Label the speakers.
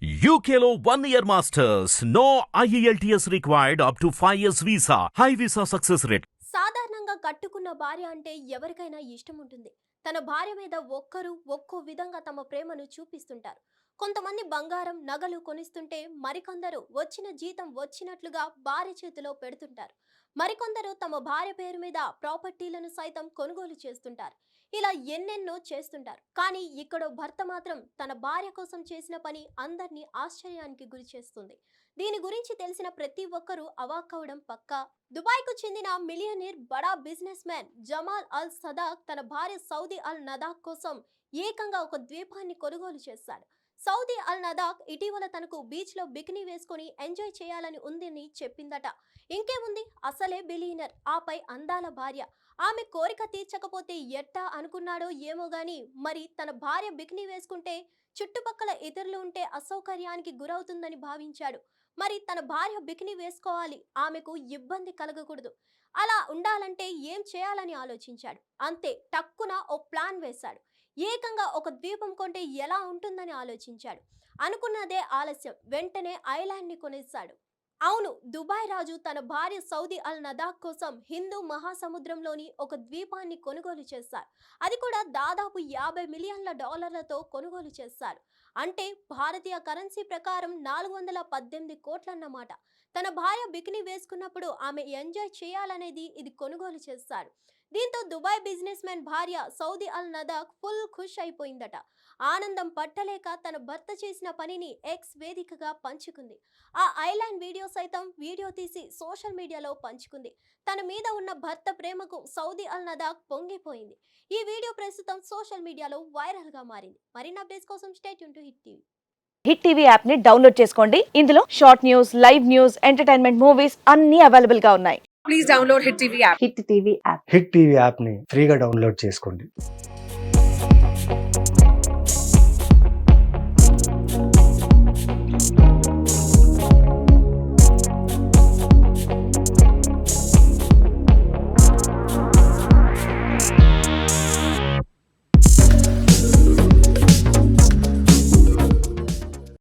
Speaker 1: UKLO 1 year masters. No IELTS required up to 5 years visa. High visa success rate.
Speaker 2: సాధారణంగా కట్టుకున్న భార్య అంటే ఎవరికైనా ఇష్టం ఉంటుంది. తన భార్య మీద ఒక్కో విధంగా తమ ప్రేమను చూపిస్తుంటారు. కొంతమంది బంగారం నగలు కొనిస్తుంటే మరికొందరు వచ్చిన జీతం వచ్చినట్లుగా భార్య చేతిలో పెడుతుంటారు. మరికొందరు తమ భార్య పేరు మీద ప్రాపర్టీలను సైతం కొనుగోలు చేస్తుంటారు. ఇలా ఎన్నెన్నో చేస్తుంటారు. కానీ ఇక్కడో భర్త మాత్రం తన భార్య కోసం చేసిన పని అందరినీ ఆశ్చర్యానికి గురి చేస్తుంది. దీని గురించి తెలిసిన ప్రతి ఒక్కరూ అవాక్కవడం పక్కా. దుబాయ్కు చెందిన మిలియనీర్ బడా బిజినెస్ మ్యాన్ జమాల్ అల్ సదాక్ తన భార్య సౌదీ అల్ నదాక్ కోసం ఏకంగా ఒక ద్వీపాన్ని కొనుగోలు చేశాడు. సౌదీ అల్ నదాక్ ఇటీవల తనకు బీచ్ లో బికినీ వేసుకొని ఎంజాయ్ చేయాలని ఉందని చెప్పిందట. ఇంకేముంది, అసలే బిలియనర్, ఆపై అందాల భార్య. ఆమె కోరిక తీర్చకపోతే ఎట్టా అనుకున్నాడో ఏమో గాని, మరి తన భార్య బికినీ వేసుకుంటే చుట్టుపక్కల ఇతరులు ఉంటే అసౌకర్యానికి గురవుతుందని భావించాడు. మరి తన భార్య బికినీ వేసుకోవాలి, ఆమెకు ఇబ్బంది కలగకూడదు. అలా ఉండాలంటే ఏం చేయాలని ఆలోచించాడు. అంతే, టక్కున ఓ ప్లాన్ వేశాడు. ఏకంగా ఒక ద్వీపం కొంటే ఎలా ఉంటుందని ఆలోచించాడు. అనుకున్నదే ఆలస్యం, వెంటనే ఐలాండ్ని కొనేశాడు. అవును, దుబాయ్ రాజు తన భార్య సౌదీ అల్ నదాక్ కోసం హిందూ మహాసముద్రంలోని ఒక ద్వీపాన్ని కొనుగోలు చేశారు. అది కూడా దాదాపు 50 మిలియన్ల డాలర్లతో కొనుగోలు చేశారు. అంటే భారతీయ కరెన్సీ ప్రకారం 418 కోట్లన్నమాట. తన భార్య బికినీ వేసుకున్నప్పుడు ఆమె ఎంజాయ్ చేయాలనేది ఇది కొనుగోలు చేశారు. దీంతో దుబాయ్ బిజినెస్ మ్యాన్ భార్య సౌదీ అల్ నదాక్ ఫుల్ ఖుష్ అయిపోయిందట. ఆనందం పట్టలేక తన భర్త చేసిన పనిని ఎక్స్ వేదికగా పంచుకుంది. ఆ ఐలాండ్ వీడియో సైతం వీడియో తీసి సోషల్ మీడియాలో పంచుకుంది. తన మీద ఉన్న భర్త ప్రేమకు సౌదీ అల్ నదాక్ పొంగిపోయింది. ఈ వీడియో ప్రస్తుతం సోషల్ మీడియాలో వైరల్ గా మారింది. మరిన్ని అప్డేట్స్ కోసం stay tune to hit TV.
Speaker 3: Hit TV app ని డౌన్లోడ్ చేసుకోండి. ఇందులో short news, live news, entertainment movies అన్ని అవైలబుల్ గా ఉన్నాయి.
Speaker 4: Please download Hit TV app.
Speaker 3: Hit TV app.
Speaker 5: Hit TV యాప్ని ఫ్రీగా డౌన్లోడ్ చేసుకోండి.